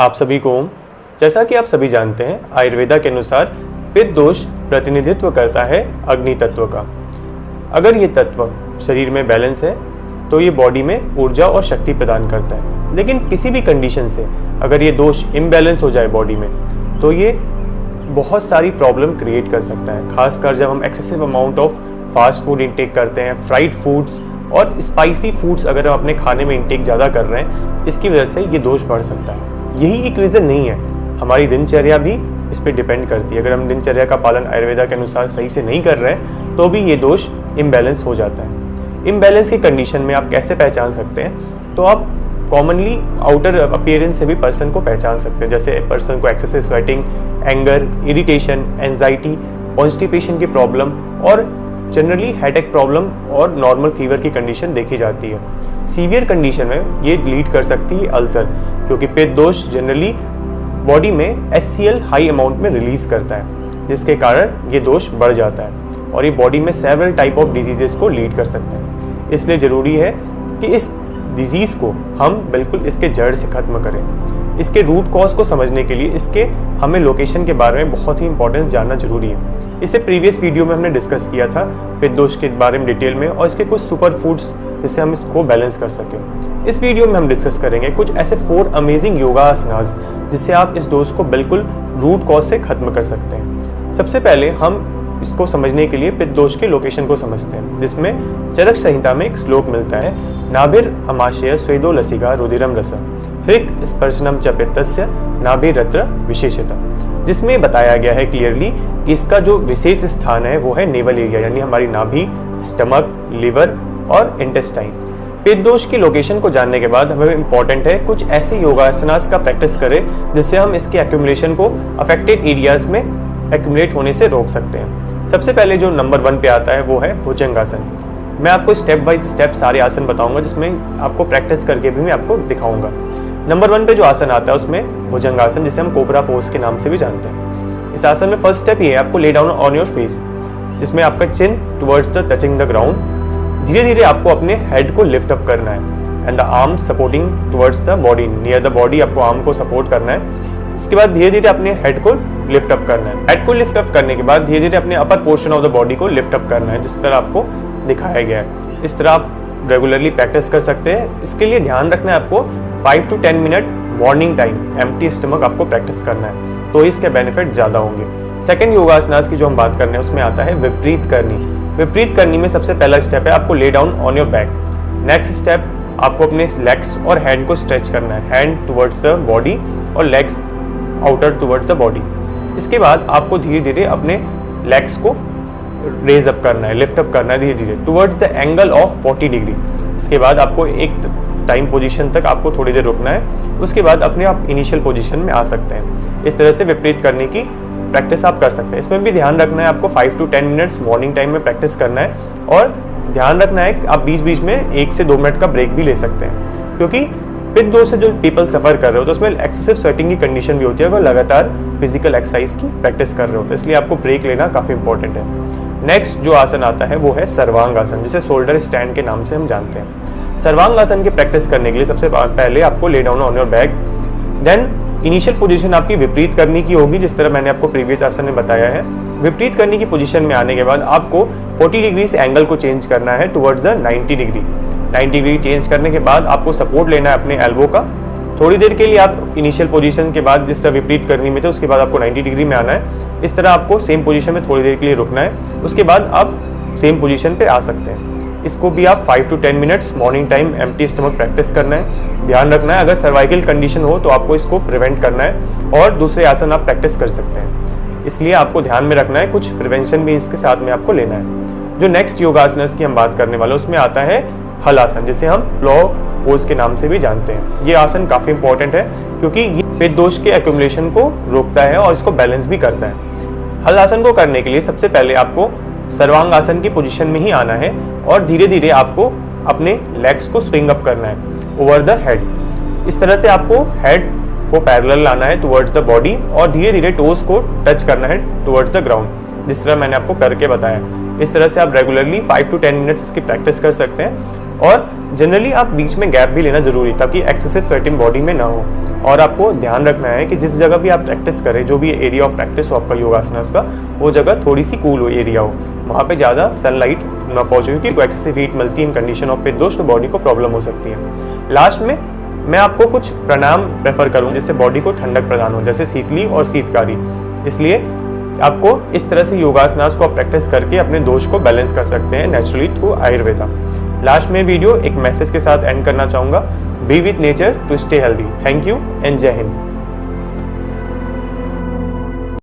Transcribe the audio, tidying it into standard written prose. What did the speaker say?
आप सभी को ओम। जैसा कि आप सभी जानते हैं, आयुर्वेदा के अनुसार पित्त दोष प्रतिनिधित्व करता है अग्नि तत्व का। अगर ये तत्व शरीर में बैलेंस है तो ये बॉडी में ऊर्जा और शक्ति प्रदान करता है, लेकिन किसी भी कंडीशन से अगर ये दोष इम्बैलेंस हो जाए बॉडी में तो ये बहुत सारी प्रॉब्लम क्रिएट कर सकता है। खासकर जब हम excessive amount of fast food intake करते हैं, फ्राइड फूड्स और स्पाइसी फूड्स अगर हम अपने खाने में इंटेक ज़्यादा कर रहे हैं, इसकी वजह से ये दोष बढ़ सकता है। यही एक रीज़न नहीं है, हमारी दिनचर्या भी इस पर डिपेंड करती है। अगर हम दिनचर्या का पालन आयुर्वेदा के अनुसार सही से नहीं कर रहे हैं तो भी ये दोष इम्बैलेंस हो जाता है। इम्बैलेंस की कंडीशन में आप कैसे पहचान सकते हैं? तो आप कॉमनली आउटर अपीयरेंस से भी पर्सन को पहचान सकते हैं। जैसे पर्सन को excessive sweating, anger, irritation, anxiety, constipation की प्रॉब्लम और जनरली हेडेक प्रॉब्लम और नॉर्मल फीवर की कंडीशन देखी जाती है। सीवियर कंडीशन में ये लीड कर सकती है अल्सर, क्योंकि पित्त दोष जनरली बॉडी में HCl हाई अमाउंट में रिलीज करता है, जिसके कारण ये दोष बढ़ जाता है और ये बॉडी में सेवरल टाइप ऑफ डिजीजेस को लीड कर सकता है। इसलिए ज़रूरी है कि इस डिजीज़ को हम बिल्कुल इसके जड़ से ख़त्म करें। इसके रूट कॉज को समझने के लिए इसके हमें लोकेशन के बारे में बहुत ही इंपॉर्टेंस जानना जरूरी है। इसे प्रीवियस वीडियो में हमने डिस्कस किया था पित्त दोष के बारे में डिटेल में और इसके कुछ सुपर फूड्स जिससे हम इसको बैलेंस कर सकें। इस वीडियो में हम डिस्कस करेंगे कुछ ऐसे 4 अमेजिंग योगा आसनास जिससे आप इस दोष को बिल्कुल रूट कॉज से ख़त्म कर सकते हैं। सबसे पहले हम इसको समझने के लिए पित्त दोष के लोकेशन को समझते हैं, जिसमें चरक संहिता में एक श्लोक मिलता है, नाभिर अमाशय स्वेदो लसिका रुधिरम रस हृक स्पर्शनम च पित्तस्य नाभिरत्र विशेषता, जिसमें बताया गया है क्लियरली कि इसका जो विशेष स्थान है वो है नेवल एरिया, यानी हमारी नाभि, स्टमक, लिवर और इंटेस्टाइन। पित्त दोष की लोकेशन को जानने के बाद हमें इम्पॉर्टेंट है कुछ ऐसे योगासनास का प्रैक्टिस करें जिससे हम इसके एक्यूमुलेशन को अफेक्टेड एरियाज में एक्यूमुलेट होने से रोक सकते हैं। सबसे पहले जो नंबर 1 पे आता है वो है भुजंगासन। मैं आपको स्टेप बाय स्टेप सारे आसन बताऊंगा, जिसमें आपको प्रैक्टिस करके भी मैं आपको दिखाऊंगा। नंबर 1 पे जो आसन आता है उसमें भुजंगासन, जिसे हम कोबरा पोज के नाम से भी जानते हैं। इस आसन में फर्स्ट स्टेप ये है, आपको lay down on your face, जिसमें आपका chin towards the touching the ground. धीरे धीरे आपको अपने हेड को लिफ्ट अप करना है and the arm supporting towards the body, near the body आपको आर्म को सपोर्ट करना है। उसके बाद धीरे धीरे अपने हेड को लिफ्ट अप करना है। हेड को लिफ्ट अप करने के बाद धीरे धीरे अपने upper portion of the body को लिफ्ट अप करना है, जिस तरह आपको दिखाया गया है। इस तरह आप रेगुलरली प्रैक्टिस कर सकते हैं। इसके लिए ध्यान रखना है आपको 5 to 10 minute morning time empty stomach आपको प्रैक्टिस करना है, तो इसके बेनिफिट ज़्यादा होंगे। सेकंड योगासनास की जो हम बात कर रहे हैं उसमें आता है विपरीत करनी। विपरीत करनी में सबसे पहला स्टेप है आपको lay down on your back. Next step आपको अपने लेग्स और हैंड को स्ट्रेच करना है, हैंड टुवर्ड्स द बॉडी और legs outer towards the body. इसके बाद आपको धीरे धीरे अपने लेग्स को रेज अप करना है, लिफ्ट अप करना है धीरे धीरे towards the angle of 40 degree. इसके बाद आपको एक टाइम पोजीशन तक आपको थोड़ी देर रुकना है, उसके बाद अपने आप इनिशियल पोजीशन में आ सकते हैं। इस तरह से विपरीत करने की प्रैक्टिस आप कर सकते हैं। इसमें भी ध्यान रखना है आपको 5 to 10 मिनट्स मॉर्निंग टाइम में प्रैक्टिस करना है और ध्यान रखना है कि आप बीच बीच में 1 से 2 मिनट का ब्रेक भी ले सकते हैं, क्योंकि पित्त दोष से जो पीपल सफर कर रहे हो तो उसमें एक्सेसिव स्वेटिंग की कंडीशन भी होती है अगर लगातार फिजिकल एक्सरसाइज की प्रैक्टिस कर रहे हो, तो इसलिए आपको ब्रेक लेना काफ़ी इंपॉर्टेंट है। नेक्स्ट जो आसन आता है वो है सर्वांग आसन, जिसे शोल्डर स्टैंड के नाम से हम जानते हैं। सर्वांग आसन की प्रैक्टिस करने के लिए सबसे पहले आपको lay down on your back, then initial position आपकी विपरीत करने की होगी, जिस तरह मैंने आपको प्रीवियस आसन में बताया है। विपरीत करने की पोजीशन में आने के बाद आपको 40 डिग्री से एंगल को चेंज करना है towards the 90 degree. 90 degree change करने के बाद आपको सपोर्ट लेना है अपने एल्बो का। थोड़ी देर के लिए आप इनिशियल पोजीशन के बाद जिस तरह विपरीत करनी में थे उसके बाद आपको 90 डिग्री में आना है। इस तरह आपको सेम पोजीशन में थोड़ी देर के लिए रुकना है, उसके बाद आप सेम पोजीशन पे आ सकते हैं। इसको भी आप 5 to 10 minutes morning time empty stomach practice करना है। ध्यान रखना है अगर सर्वाइकल कंडीशन हो तो आपको इसको प्रिवेंट करना है और दूसरे आसन आप प्रैक्टिस कर सकते हैं। इसलिए आपको ध्यान में रखना है, कुछ प्रिवेंशन भी इसके साथ में आपको लेना है। जो नेक्स्ट योगासनस की हम बात करने वाले उसमें आता है हल आसन, जिसे हम प्लो पोज के नाम से भी जानते हैं। ये आसन काफ़ी इंपॉर्टेंट है क्योंकि ये पित्त दोष के एक्यूमुलेशन को रोकता है और इसको बैलेंस भी करता है। हल आसन को करने के लिए सबसे पहले आपको सर्वांग आसन की पोजीशन में ही आना है और धीरे धीरे आपको अपने लेग्स को स्विंग अप करना है ओवर द हेड। इस तरह से आपको हेड को पैरेलल लाना है टुवर्ड्स द बॉडी और धीरे धीरे टोज को टच करना है टुवर्ड्स द ग्राउंड, जिस तरह मैंने आपको करके बताया। इस तरह से आप रेगुलरली 5 to 10 मिनट्स इसकी प्रैक्टिस कर सकते हैं। और जनरली आप बीच में गैप भी लेना जरूरी, ताकि एक्सेसिव स्वेटिंग बॉडी में ना हो। और आपको ध्यान रखना है कि जिस जगह भी आप प्रैक्टिस करें, जो भी एरिया ऑफ प्रैक्टिस हो आपका योगासनास का, वो जगह थोड़ी सी कूल एरिया हो, वहाँ पे ज़्यादा सनलाइट ना पहुँचे, क्योंकि एक्सेसिव हीट मिलती है इन कंडीशन ऑफ पित्त दोष तो बॉडी को प्रॉब्लम हो सकती है। लास्ट में मैं आपको कुछ प्राणायाम प्रेफर करूँ जिससे बॉडी को ठंडक प्रदान हो, जैसे शीतली और शीतकारी। इसलिए आपको इस तरह से योगासनास को आप प्रैक्टिस करके अपने दोष को बैलेंस कर सकते हैं नेचुरली थ्रू आयुर्वेदा। लास्ट में वीडियो एक मैसेज के साथ एंड करना चाहूँगा, be with nature to stay healthy. Thank you and जय हिंद।